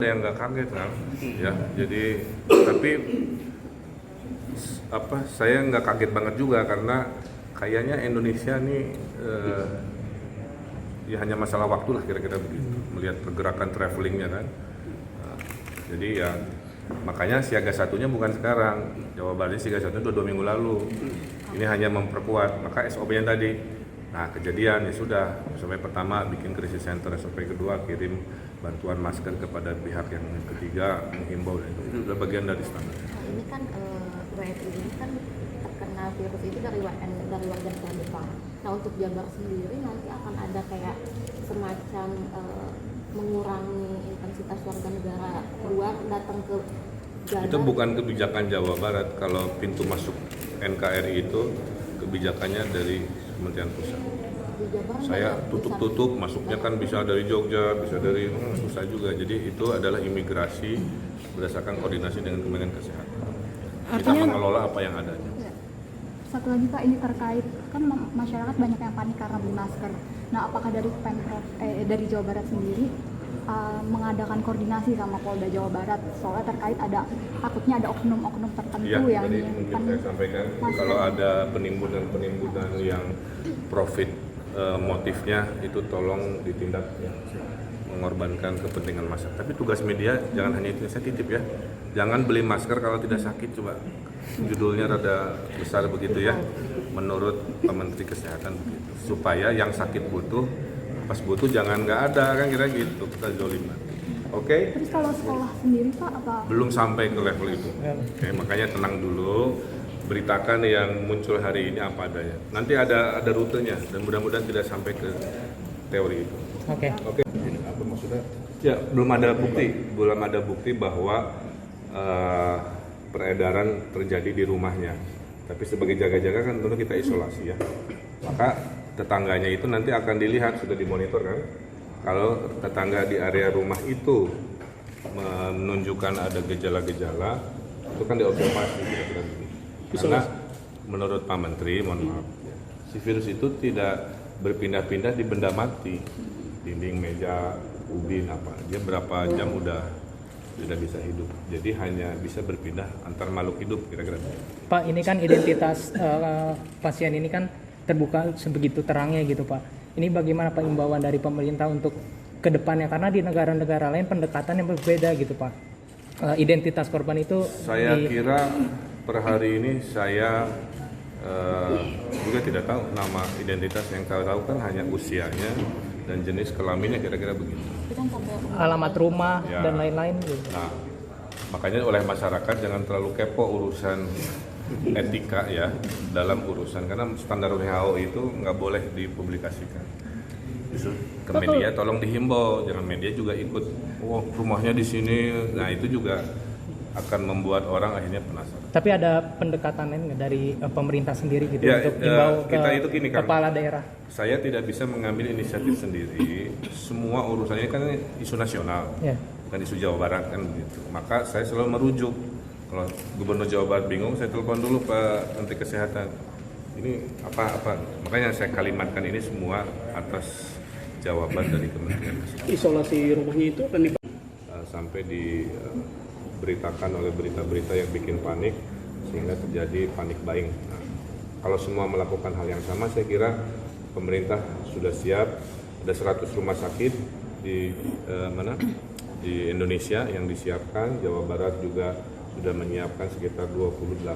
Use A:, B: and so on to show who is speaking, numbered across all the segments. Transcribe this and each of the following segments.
A: Ada yang nggak kaget kan, ya. Jadi tapi saya nggak kaget banget juga karena kayaknya Indonesia nih ya hanya masalah waktu lah kira-kira begitu. Melihat pergerakan travelingnya kan. Jadi ya makanya siaga satunya bukan sekarang. Jawa Barat siaga satunya 2 minggu lalu. Ini hanya memperkuat. Maka SOP-nya tadi. Nah kejadian ya sudah. SOP pertama bikin krisis center, SOP kedua kirim bantuan masker kepada pihak yang ketiga, menghimbau, itu sudah bagian dari standar.
B: Ini kan WNI ini kan terkena virus itu dari warga negara Jepang. Nah untuk Jabar sendiri nanti akan ada kayak semacam mengurangi intensitas warga negara luar datang ke Jabar.
A: Itu bukan kebijakan Jawa Barat. Kalau pintu masuk NKRI itu kebijakannya dari Kementerian Pusat. Saya tutup, masuknya kan bisa dari Jogja, bisa dari susah juga. Jadi itu adalah imigrasi berdasarkan koordinasi dengan Kementerian Kesehatan. Kita mengelola apa yang ada.
C: Ya. Satu lagi Pak, ini terkait kan masyarakat banyak yang panik karena beli masker. Nah, apakah dari Pemprov dari Jawa Barat sendiri mengadakan koordinasi sama Polda Jawa Barat soalnya terkait takutnya ada oknum-oknum tertentu
A: ya,
C: yang
A: mungkin saya sampaikan kalau ada penimbunan yang profit motifnya itu tolong ditindak ya, mengorbankan kepentingan masyarakat. Tapi tugas media jangan hanya itu, saya titip ya, jangan beli masker kalau tidak sakit. Coba judulnya rada besar begitu ya, menurut Pak Menteri Kesehatan begitu, supaya yang sakit butuh, pas butuh jangan nggak ada kan, kira gitu, kita zoliman. Oke?
C: Terus kalau sekolah sendiri Pak apa?
A: Belum sampai ke level itu. Oke, makanya tenang dulu. Beritakan yang muncul hari ini apa adanya. Nanti ada rutenya dan mudah-mudahan tidak sampai ke teori itu.
D: Oke.
A: Ini apa maksudnya? Ya, belum ada bukti bahwa peredaran terjadi di rumahnya. Tapi sebagai jaga-jaga kan tentu kita isolasi ya. Maka tetangganya itu nanti akan dilihat, sudah dimonitor kan. Kalau tetangga di area rumah itu menunjukkan ada gejala-gejala, itu kan diobservasi kira-kira begitu. Karena menurut Pak Menteri, mohon maaf, si virus itu tidak berpindah-pindah di benda mati, dinding, meja, ubin apa. Dia berapa jam udah tidak bisa hidup. Jadi hanya bisa berpindah antar makhluk hidup kira-kira.
D: Pak, ini kan identitas pasien ini kan terbuka sebegitu terangnya gitu Pak. Ini bagaimana Pak imbauan dari pemerintah untuk ke depannya, karena di negara-negara lain pendekatan yang berbeda gitu Pak. Identitas korban itu
A: saya kira per hari ini saya juga tidak tahu nama identitas. Yang tahu kan hanya usianya dan jenis kelaminnya kira-kira begitu.
D: Alamat rumah
A: Ya.
D: dan lain-lain gitu.
A: Nah, makanya oleh masyarakat jangan terlalu kepo urusan etika ya dalam urusan, karena standar WHO itu nggak boleh dipublikasikan. Justru ke media tolong dihimbau, jangan media juga ikut. Oh rumahnya di sini, nah itu juga akan membuat orang akhirnya penasaran.
D: Tapi ada pendekatan lain nggak dari pemerintah sendiri gitu
A: Ya,
D: untuk imbau
A: kita itu gini kan,
D: kepala daerah?
A: Saya tidak bisa mengambil inisiatif sendiri. Semua urusannya kan isu nasional,
D: Ya.
A: bukan isu Jawa Barat kan begitu. Maka saya selalu merujuk. Kalau Gubernur Jawa Barat bingung, saya telepon dulu Pak Menteri Kesehatan. Ini apa? Makanya saya kalimatkan ini semua atas jawaban dari Kementerian Kesehatan.
E: Isolasi rumahnya itu akan
A: Sampai diberitakan oleh berita-berita yang bikin panik sehingga terjadi panik buying. Nah, kalau semua melakukan hal yang sama, saya kira pemerintah sudah siap. Ada 100 rumah sakit di di Indonesia yang disiapkan. Jawa Barat juga sudah menyiapkan sekitar 28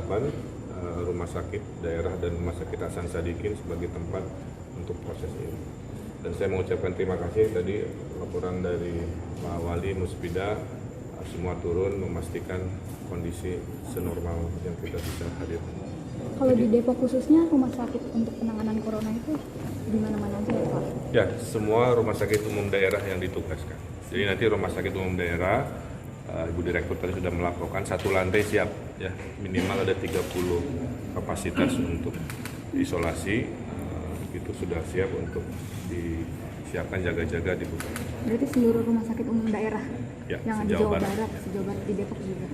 A: rumah sakit daerah dan rumah sakit Hasan Sadikin sebagai tempat untuk proses ini. Dan saya mengucapkan terima kasih tadi laporan dari Pak Wali Muspida, semua turun memastikan kondisi senormal yang kita bisa hadirkan.
C: Kalau di Depok khususnya rumah sakit untuk penanganan corona itu di mana-mana aja ya Pak?
A: Ya, semua rumah sakit umum daerah yang ditugaskan. Jadi nanti rumah sakit umum daerah, Ibu Direktur tadi sudah melaporkan satu lantai siap, ya minimal ada 30 kapasitas untuk isolasi, itu sudah siap untuk disiapkan jaga-jaga di pusat.
C: Berarti seluruh rumah sakit umum daerah
A: Ya,
C: yang ada di
A: sejauh
C: Jawa
A: Barat,
C: Barat,
A: ya.
C: sejauh Barat di Depok juga.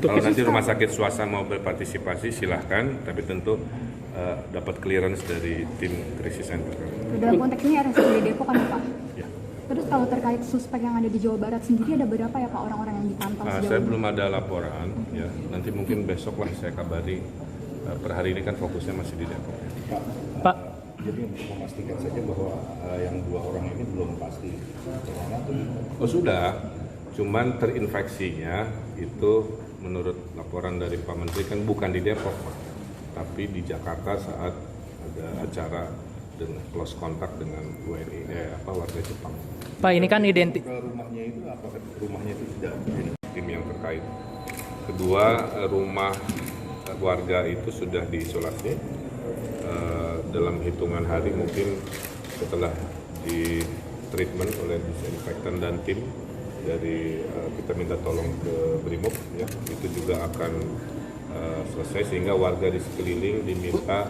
A: Kalau nanti rumah sakit swasta mau berpartisipasi silahkan, tapi tentu dapat clearance dari tim krisis center.
C: Dalam konteks ini RSUD Depok kan Pak?
A: Ya.
C: Terus kalau terkait suspek yang ada di Jawa Barat sendiri ada berapa ya Pak orang-orang yang dipantau sejauh
A: Saya
C: ini?
A: belum ada laporan, ya. Nanti mungkin besok lah saya kabari. Per hari ini kan fokusnya masih di Depok.
D: Pak,
E: Jadi untuk memastikan saja bahwa yang 2 orang ini belum pasti corona atau
A: Oh sudah, cuman terinfeksinya itu menurut laporan dari Pak Menteri kan bukan di Depok, Pak, tapi di Jakarta saat ada acara dengan close contact dengan warga Jepang.
D: Pak ini kan
E: ke rumahnya itu apakah rumahnya itu tidak
A: Tim yang terkait. Kedua, rumah warga itu sudah diisolasi. Dalam hitungan hari mungkin setelah di treatment oleh disinfektan dan tim dari kita minta tolong ke Brimob, ya, itu juga akan selesai sehingga warga di sekeliling diminta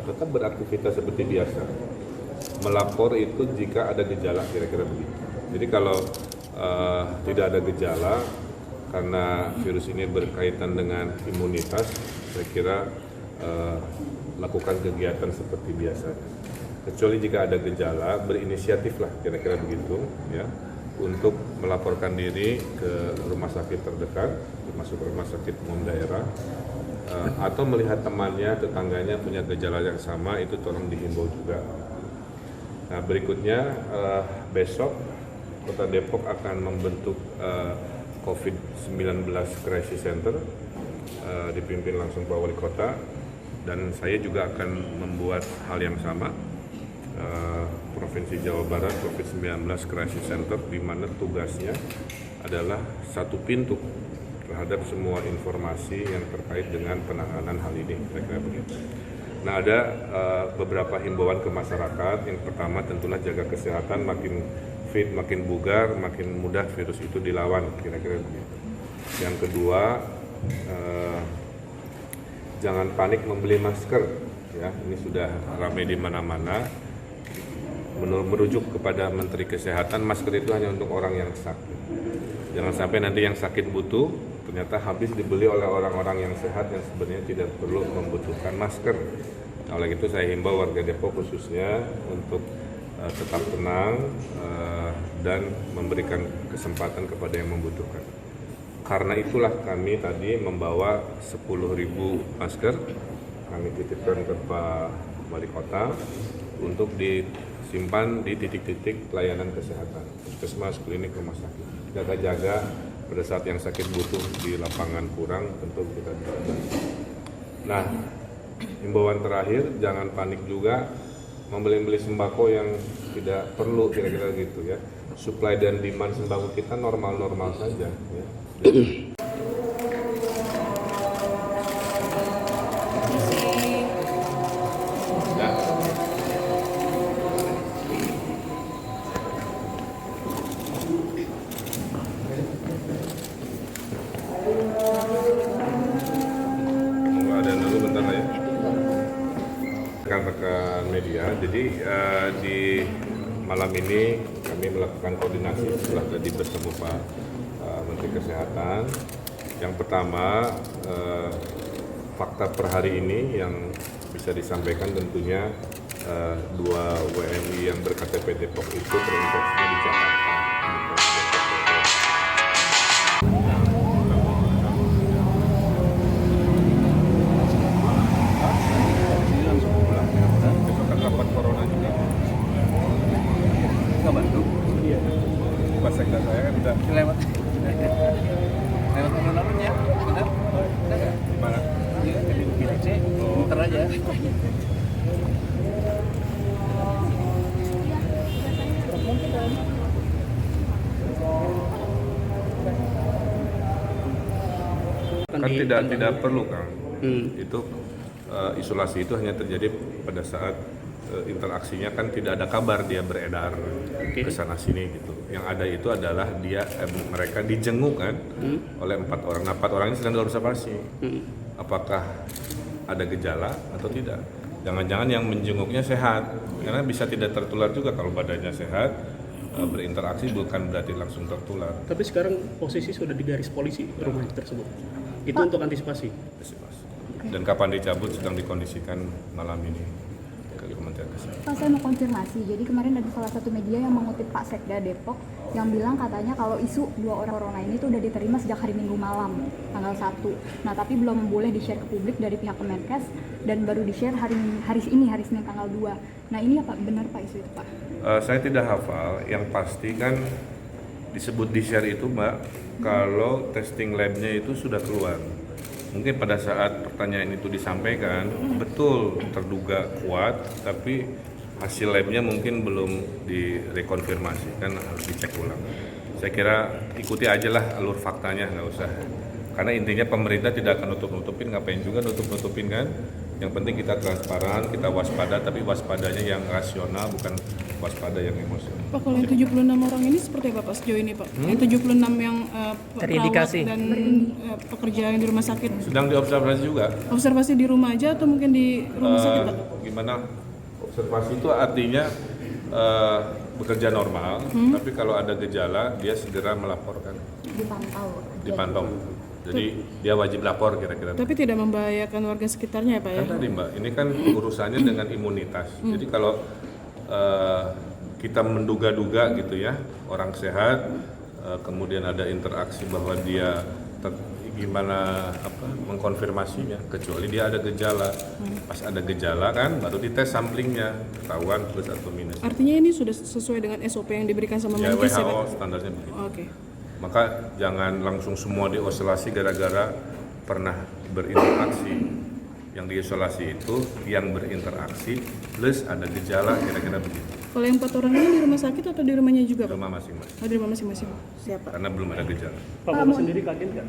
A: tetap beraktivitas seperti biasa. Melapor itu jika ada gejala, kira-kira begitu. Jadi kalau tidak ada gejala karena virus ini berkaitan dengan imunitas, saya kira lakukan kegiatan seperti biasa. Kecuali jika ada gejala, berinisiatiflah, kira-kira begitu, ya, untuk melaporkan diri ke rumah sakit terdekat, termasuk rumah sakit umum daerah, atau melihat temannya, tetangganya punya gejala yang sama, itu tolong dihimbau juga. Nah, berikutnya besok Kota Depok akan membentuk COVID-19 Crisis Center, dipimpin langsung Pak Wali Kota, dan saya juga akan membuat hal yang sama. Provinsi Jawa Barat COVID-19 Crisis Center, di mana tugasnya adalah satu pintu terhadap semua informasi yang terkait dengan penanganan hal ini, kira-kira begitu. Nah, ada beberapa himbauan ke masyarakat. Yang pertama tentunya jaga kesehatan, makin fit, makin bugar, makin mudah virus itu dilawan, kira-kira begitu. Yang kedua, jangan panik membeli masker, ya, ini sudah ramai di mana-mana. Merujuk kepada Menteri Kesehatan, masker itu hanya untuk orang yang sakit. Jangan sampai nanti yang sakit butuh, ternyata habis dibeli oleh orang-orang yang sehat yang sebenarnya tidak perlu membutuhkan masker. Nah, oleh itu saya himbau warga Depok khususnya untuk tetap tenang dan memberikan kesempatan kepada yang membutuhkan. Karena itulah kami tadi membawa 10.000 masker, kami titipkan ke Pak Wali Kota untuk disimpan di titik-titik pelayanan kesehatan, puskesmas, klinik, rumah sakit. Jaga-jaga pada saat yang sakit butuh di lapangan kurang, tentu kita bisa bantu. Nah, himbauan terakhir, jangan panik juga membeli sembako yang tidak perlu, kira-kira gitu, ya. Supply dan demand sembako kita normal-normal saja, ya. Rekan-rekan media, jadi di malam ini kami melakukan koordinasi setelah tadi bertemu Pak Menteri Kesehatan. Yang pertama, fakta per hari ini yang bisa disampaikan tentunya 2 WNI yang berKTP Depok itu terinfeksi di Jakarta. Pas sekda saya kan udah
F: lewat alun-alun ya, benar? Benar nggak?
A: mana?
F: Iya, jadi BC, muter aja.
A: Kan tidak perlu, Kang. Itu isolasi itu hanya terjadi pada saat interaksinya, kan tidak ada kabar dia beredar ke sana sini gitu. Yang ada itu adalah mereka dijenguk kan oleh 4 orang. Nah, 4 orang ini sedang diobservasi. Apakah ada gejala atau tidak? Jangan-jangan yang menjenguknya sehat, karena bisa tidak tertular juga kalau badannya sehat. Berinteraksi bukan berarti langsung tertular.
G: Tapi sekarang posisi sudah di garis polisi rumah tersebut. Itu untuk antisipasi.
A: Dan kapan dicabut sedang dikondisikan malam ini ke Kementerian.
C: Pak, saya mau konfirmasi. Jadi kemarin ada salah satu media yang mengutip Pak Sekda Depok yang bilang katanya kalau isu 2 orang corona ini tuh udah diterima sejak hari Minggu malam, tanggal 1. Nah, tapi belum boleh di-share ke publik dari pihak Kemenkes dan baru di-share hari Senin tanggal 2. Nah, ini apa benar Pak isu itu, Pak?
A: Saya tidak hafal, yang pasti kan disebut di-share itu Mbak, kalau testing labnya itu sudah keluar. Mungkin pada saat pertanyaan itu disampaikan, betul terduga kuat, tapi hasil labnya mungkin belum direkonfirmasi, kan harus dicek ulang. Saya kira ikuti aja lah alur faktanya, nggak usah. Karena intinya pemerintah tidak akan nutup-nutupin, ngapain juga nutup-nutupin kan. Yang penting kita transparan, kita waspada, tapi waspadanya yang rasional, bukan waspada yang emosional.
H: Pak, kalau yang 76 orang ini seperti apa Pak sejauh ini Pak? Yang 76 yang
D: Terindikasi
H: perawat dan pekerja yang di rumah sakit.
A: Sedang diobservasi juga.
H: Observasi di rumah aja atau mungkin di rumah sakit Pak?
A: Gimana? Observasi itu artinya bekerja normal, tapi kalau ada gejala dia segera melaporkan, dipantau. Jadi dia wajib lapor kira-kira.
H: Tapi tidak membahayakan warga sekitarnya ya Pak ya?
A: Kan tadi Mbak, ini kan urusannya dengan imunitas. Jadi kalau kita menduga-duga gitu ya, orang sehat, kemudian ada interaksi bahwa dia mengkonfirmasinya, kecuali dia ada gejala. Pas ada gejala kan baru dites samplingnya, ketahuan plus atau minus.
H: Artinya ini sudah sesuai dengan SOP yang diberikan sama
A: Ya
H: Menkes ya
A: WHO
H: Pak?
A: standarnya begitu.
H: Oke.
A: Maka jangan langsung semua diisolasi gara-gara pernah berinteraksi. Yang diisolasi itu yang berinteraksi plus ada gejala, kira-kira begitu.
H: Kalau yang 4 orang ini di rumah sakit atau di rumahnya juga Pak?
A: Rumah masing-masing.
H: Oh, di rumah masing-masing. Siapa?
A: Karena belum ada gejala.
G: Pak Bapak sendiri kaget nggak?